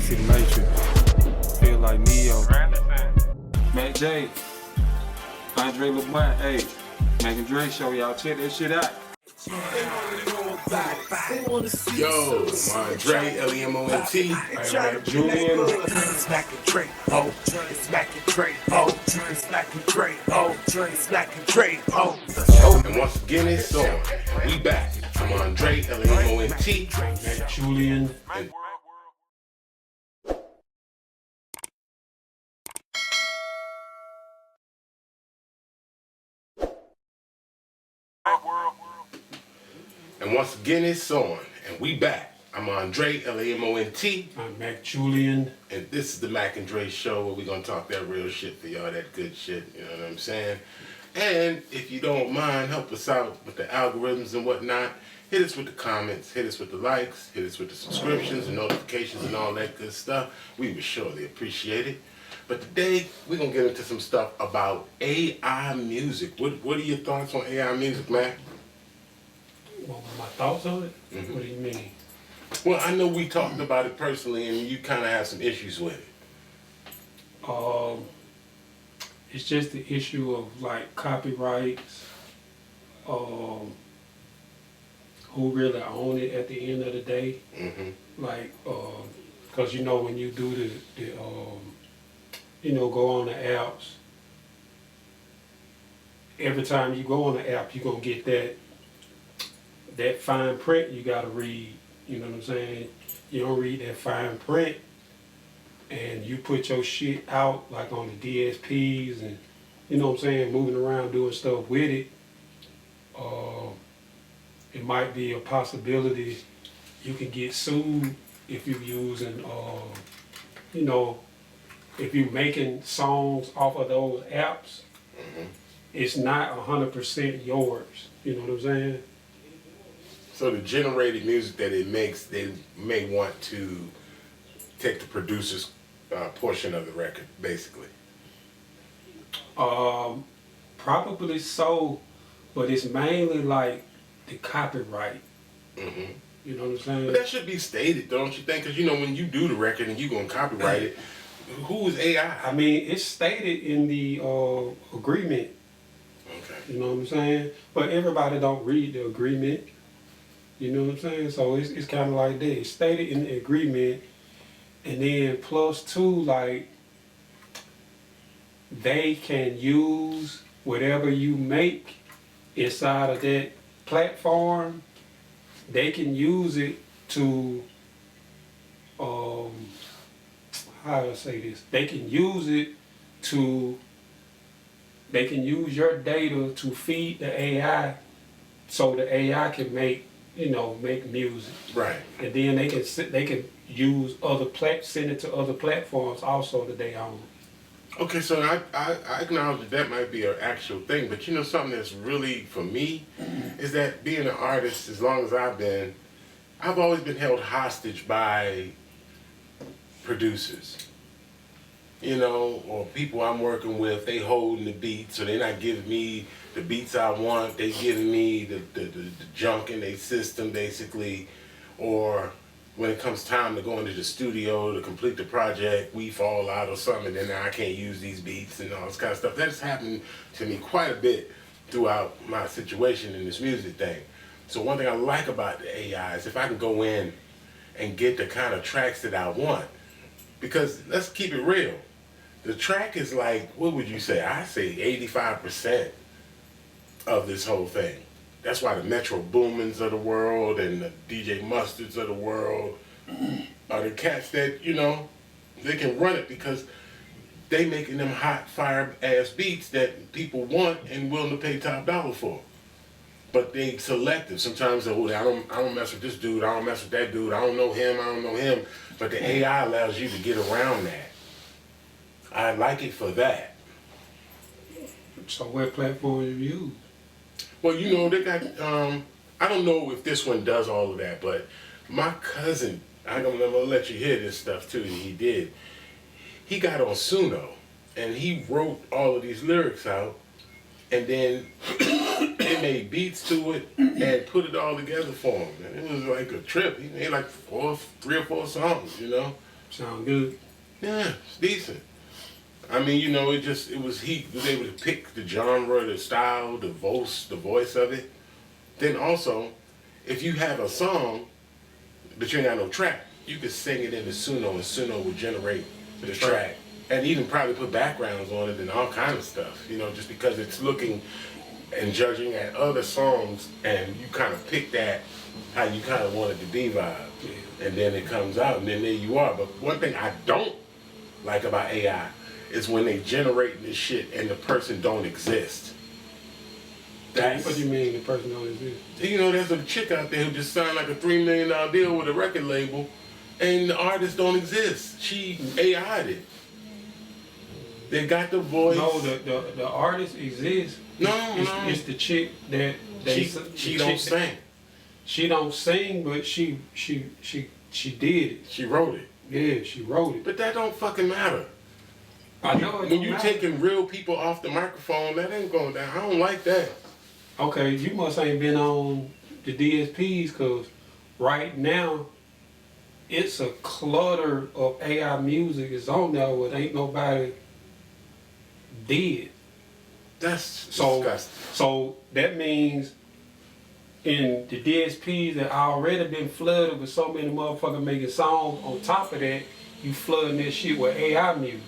See the Matrix. Feel like Neo. Mac J. Andre LeBlanc. Hey. Mac and Dre show. Y'all check that shit out. Yo, Andre, L-E-M-O-N-T. Mac Julian. Smack and Dre, oh, smack and Dre, oh, smack and Dre, oh, smack and Dre, oh. And once again, it's on. We back. I'm Andre, L-E-M-O-N-T. Mac Julian. And once again, it's on. And we back. I'm Andre, L-A-M-O-N-T. I'm Mac Julian. And this is the Mac and Dre show where we're going to talk that real shit for y'all, that good shit, you know what I'm saying? And if you don't mind, help us out with the algorithms and whatnot. Hit us with the comments, hit us with the likes, hit us with the subscriptions and notifications and all that good stuff. We would surely appreciate it. But today, we're going to get into some stuff about AI music. What are your thoughts on AI music, Mac? Well, my thoughts on it? Mm-hmm. What do you mean? Well, I know we talked about it personally, and you kind of have some issues with it. It's just the issue of like copyrights, who really own it at the end of the day. Mm-hmm. Like, cause you know when you do the go on the apps, every time you go on the app, you're gonna get that fine print you gotta read. You know what I'm saying? You don't read that fine print, and you put your shit out like on the DSPs, and you know what I'm saying, moving around doing stuff with it. It might be a possibility you can get sued if you're using, if you're making songs off of those apps. Mm-hmm. It's not 100% yours. You know what I'm saying? So the generated music that it makes, they may want to take the producer's portion of the record, basically. Probably so, but it's mainly like the copyright. Mm-hmm. You know what I'm saying? But that should be stated, don't you think? Because, you know, when you do the record and you're going to copyright it, who is AI? I mean, it's stated in the agreement. Okay. You know what I'm saying? But everybody don't read the agreement. You know what I'm saying? So it's kind of like that. It's stated in the agreement, and then plus two, like, they can use whatever you make inside of that platform. They can use it to, how do I say this? They can use your data to feed the AI, so the AI can make music. Right. And then they can use send it to other platforms also that they own. Okay, so I acknowledge that might be an actual thing, but you know something that's really, for me, is that being an artist, as long as I've always been held hostage by producers. You know, or people I'm working with, they holding the beats, so they're not giving me the beats I want, they giving me the junk in their system, basically. Or when it comes time to go into the studio to complete the project, we fall out or something, and then I can't use these beats and all this kind of stuff. That's happened to me quite a bit throughout my situation in this music thing. So one thing I like about the AI is if I can go in and get the kind of tracks that I want. Because let's keep it real. The track is like, what would you say? I say 85% of this whole thing. That's why the Metro Boomins of the world and the DJ Mustards of the world are the cats that, you know, they can run it because they making them hot fire ass beats that people want and willing to pay top dollar for. But they selective. Sometimes I don't mess with this dude, I don't mess with that dude, I don't know him. But the AI allows you to get around that. I like it for that. So what platform you use? Well, you know, they got, I don't know if this one does all of that, but my cousin, I'm gonna let you hear this stuff too, he did. He got on Suno, and he wrote all of these lyrics out, and then they made beats to it and put it all together for him. And it was like a trip. He made like 3 or 4 songs, you know? Sound good. Yeah, it's decent. I mean, you know, he was able to pick the genre, the style, the voice of it. Then also, if you have a song, but you ain't got no track, you could sing it into Suno, and Suno would generate the track. And even probably put backgrounds on it and all kind of stuff, you know, just because it's looking and judging at other songs, and you kind of pick that how you kind of want it to be vibe. Yeah. And then it comes out, and then there you are. But one thing I don't like about AI is when they generate this shit and the person don't exist. What do you mean the person don't exist? You know, there's a chick out there who just signed like a $3 million deal with a record label, and the artist don't exist. She AI'd it. They got the voice. No, the artist exists. No, It's the chick that she don't sing. She don't sing, but she did it. She wrote it. Yeah, she wrote it. But that don't fucking matter. I know it When don't you matter. taking real people off the microphone, that ain't going down. I don't like that. Okay, you must ain't been on the DSPs, because right now it's a clutter of AI music is on there where ain't nobody did. That's So disgusting. so that means in the DSPs that already been flooded with so many motherfuckers making songs, on top of that, you flooding that shit with AI music.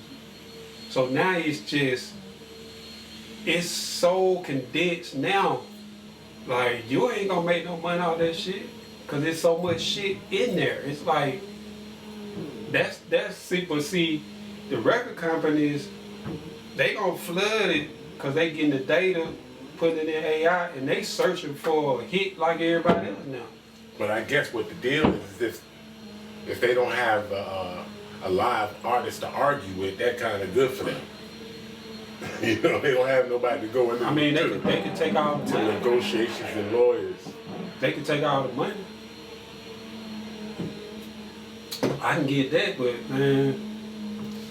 So now it's so condensed now. Like, you ain't gonna make no money off that shit, cause there's so much shit in there. It's like, but see, the record companies, they gonna flood it, cause they getting the data, putting it in AI, and they searching for a hit like everybody else now. But I guess what the deal is if they don't have a live artist to argue with, that kind of good for them. You know, they don't have nobody to go in there. I mean, they could take all the to money. negotiations and lawyers. They could take all the money. I can get that, but man,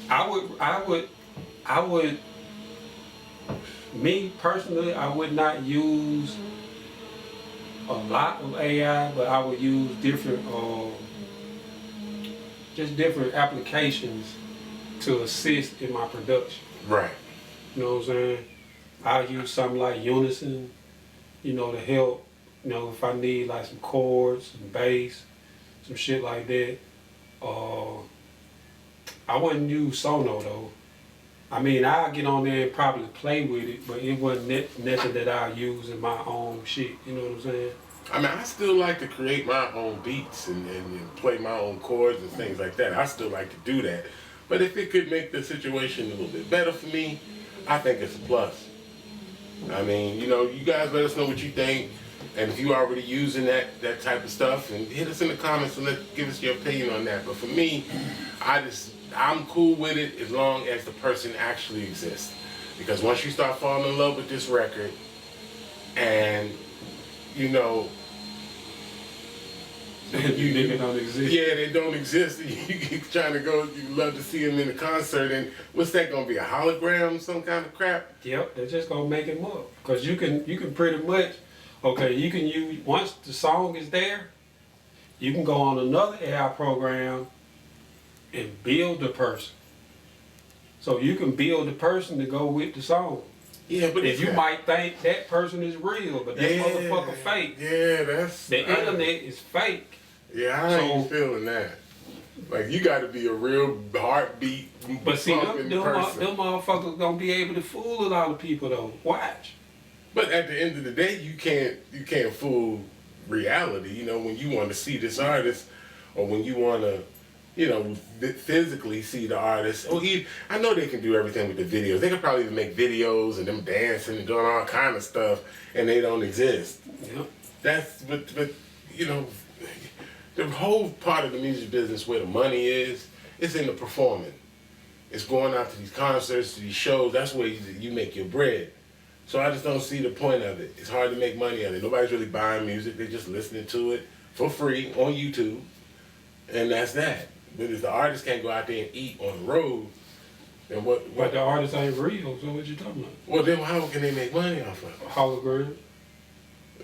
I would, me personally, I would not use a lot of AI, but I would use different, just different applications to assist in my production. Right. You know what I'm saying? I'll use something like Unison, you know, to help, you know, if I need like some chords, some bass, some shit like that. I wouldn't use Sono though. I mean, I'll get on there and probably play with it, but it wasn't nothing that I use in my own shit, you know what I'm saying? I mean, I still like to create my own beats and play my own chords and things like that. I still like to do that. But if it could make the situation a little bit better for me, I think it's a plus. I mean, you know, you guys let us know what you think. And if you're already using that type of stuff, and hit us in the comments and give us your opinion on that. But for me, I'm cool with it as long as the person actually exists. Because once you start falling in love with this record, and you know, You niggas don't exist. yeah, they don't exist. You keep trying to go, you love to see them in the concert, and what's that gonna be, a hologram, some kind of crap? Yep, they're just gonna make him up. Cause you can pretty much, okay, you can use, once the song is there, you can go on another AI program and build the person. So you can build the person to go with the song. Yeah, but If you might think that person is real, but that motherfucker fake. Yeah, that's The internet is fake. Yeah, I ain't feeling that. Like, you got to be a real heartbeat, But see, them pumping person. motherfuckers gonna be able to fool a lot of people though. Watch. But at the end of the day, you can't fool reality. You know, when you want to see this artist, or when you want to, you know, physically see the artist. I know they can do everything with the videos. They could probably even make videos and them dancing and doing all kind of stuff, and they don't exist. Yep. But you know, the whole part of the music business where the money is in the performing. It's going out to these concerts, to these shows. That's where you make your bread. So I just don't see the point of it. It's hard to make money on it. Nobody's really buying music. They're just listening to it for free on YouTube, and that's that. But if the artist can't go out there and eat on the road, then what? But the artist ain't real, so what you talking about? Well, then how can they make money off of it? Hologram.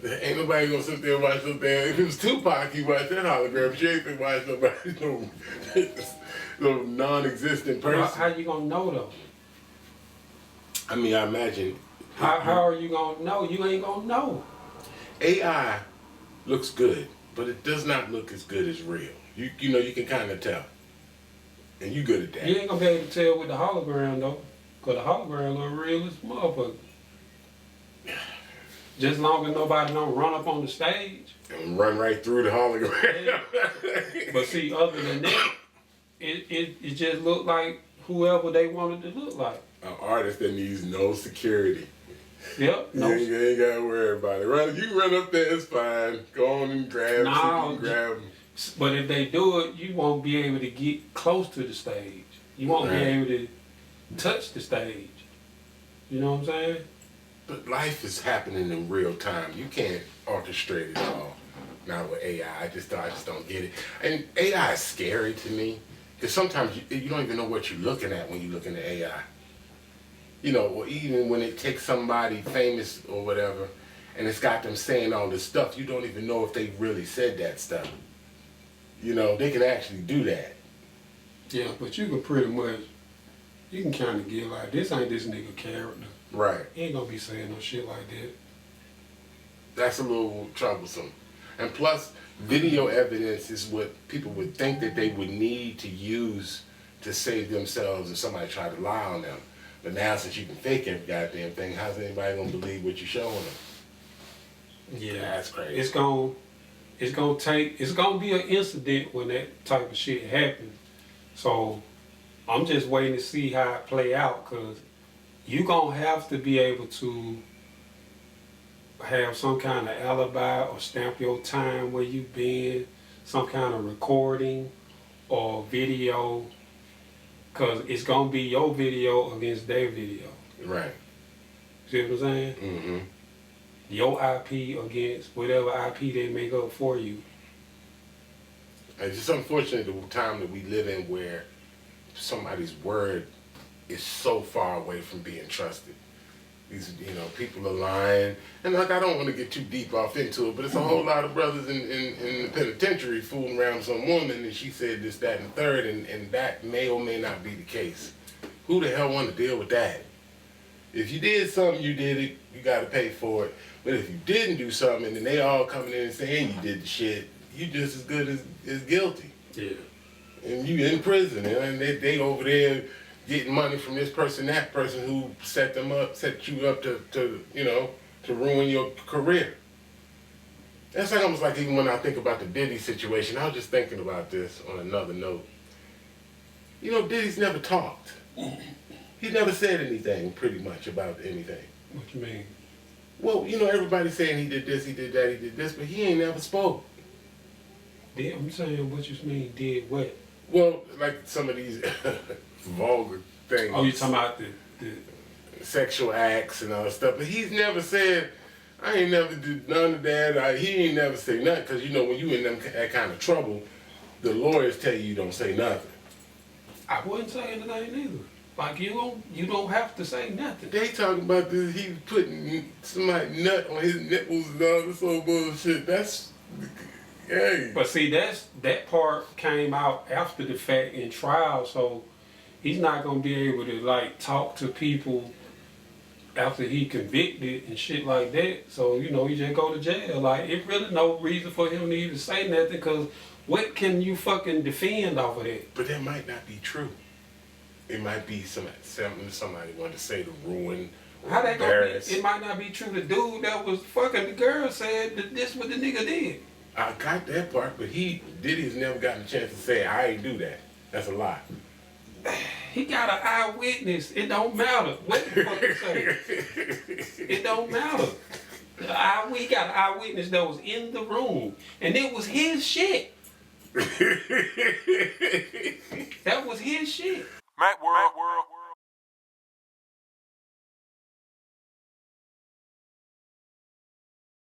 Ain't nobody gonna sit there and watch no damn. If it was Tupac, you watch that hologram. But you ain't been watching nobody. No, some non-existent How person. you gonna know though? I mean, I imagine How are you gonna know? You ain't gonna know. AI looks good, but it does not look as good as real. You know, you can kind of tell. And you good at that. You ain't gonna be able to tell with the hologram though, cause the hologram look real as a motherfucker. Just long as nobody don't run up on the stage. And run right through the hologram. Yeah. But see, other than that, it just looked like whoever they wanted to look like. An artist that needs no security. Yep. No. You ain't gotta worry about it. You run up there, it's fine. Go on and grab No, grab them. But if they do it, you won't be able to get close to the stage. You won't be able to touch the stage. You know what I'm saying? But life is happening in real time. You can't orchestrate it all. Not with AI. I just don't get it. And AI is scary to me because sometimes you don't even know what you're looking at when you look into AI. You know, or even when it takes somebody famous or whatever, and it's got them saying all this stuff, you don't even know if they really said that stuff. You know, they can actually do that. Yeah, but you can pretty much, you can kind of get like, this ain't this nigga character. Right. He ain't gonna be saying no shit like that. That's a little troublesome. And plus, video evidence is what people would think that they would need to use to save themselves if somebody tried to lie on them. But now, since you can fake every goddamn thing, how's anybody gonna believe what you're showing them? Yeah, That's crazy. It's gonna be an incident when that type of shit happens. So I'm just waiting to see how it play out, cause you gonna have to be able to have some kind of alibi or stamp your time where you been, some kind of recording or video, cause it's gonna be your video against their video. Right. See what I'm saying? Mm-hmm. Your IP against whatever IP they make up for you. It's just unfortunate the time that we live in where somebody's word is so far away from being trusted. These, people are lying. And like, I don't want to get too deep off into it, but it's a whole lot of brothers in the penitentiary fooling around with some woman and she said this, that, and the third, and that may or may not be the case. Who the hell want to deal with that? If you did something, you did it, you got to pay for it. But if you didn't do something and then they all coming in and saying you did the shit, you just as good as guilty. Yeah. And you in prison, and they over there getting money from this person, that person who set you up to ruin your career. That's like almost like even when I think about the Diddy situation, I was just thinking about this on another note. Diddy's never talked. He never said anything pretty much about anything. What you mean? Well, everybody's saying he did this, he did that, he did this, but he ain't never spoke. I'm saying, what you mean, did what? Well, like some of these vulgar things. Oh, you talking about the sexual acts and all that stuff. But he's never said, I ain't never did none of that. He ain't never say nothing. Because, when you in that kind of trouble, the lawyers tell you don't say nothing. I wouldn't say anything either. Like, you don't have to say nothing. They talking about this, he putting somebody's nut on his nipples and all this old bullshit. That's, hey. But see, that part came out after the fact in trial, so he's not gonna be able to talk to people after he convicted and shit like that. So he just go to jail. Like, it really no reason for him to even say nothing, because what can you fucking defend off of that? But that might not be true. It might be something somebody wanted to say to ruin. How that gonna be? It might not be true. The dude that was fucking the girl said that this what the nigga did. I got that part, but Diddy's never gotten a chance to say, I ain't do that. That's a lie. He got an eyewitness. It don't matter what the fuck he say. It don't matter. We got an eyewitness that was in the room, and it was his shit. That was his shit. Mac World.